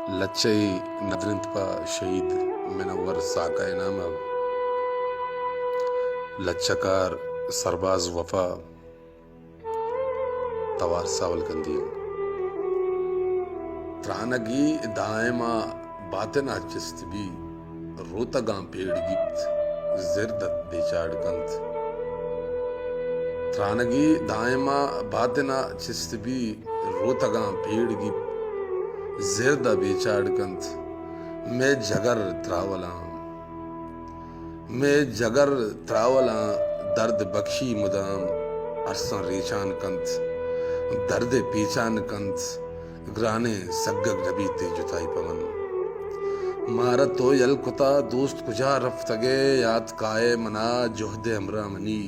لچئی ندرنت پا شہید منور ساکہ نام لچکار سرباز وفا توار ساول کندی ترانگی دائما باطنا چست بھی روتگاں پیڑ گیت زردت بیچاڑ کنت ترانگی دائما باطنا چست بھی روتگاں پیڑ گیت زردہ بیچاڑ کنت میں جگر تراولاں درد بخشی مدام ارساں ریچان کنت درد پیچان کنت گرانے سگگ نبیتے جتائی پون مارا تو یل کتا دوست کجا رفتگے یاد کائے منا جہد امرا منی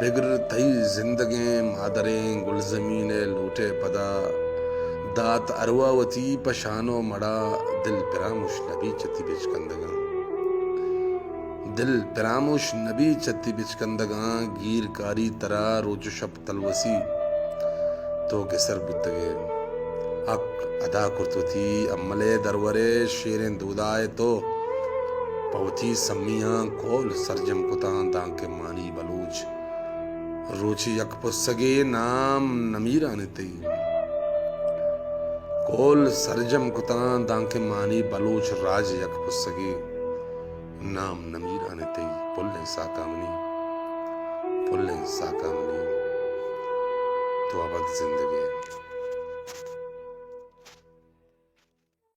بگر تئی زندگیں مادریں گل زمین لوٹے پدا دات ارواوتی پشانو مڑا دل پراموش نبی چتی بچکندگاں گیر کاری ترا روچ شب تلوسی تو گسر بتگے حق ادا کرتوتی عملے درورے شیریں دودائے تو پوتی سمیاں کول سرجم کتان دانکے مانی بلوچ روچی یک پسگے نام نمیران تی کول سرجم کتان دانکے مانی بلوچ راج یک پسگے نام نمیران تی پلیں ساکامنی تو ابد زندگی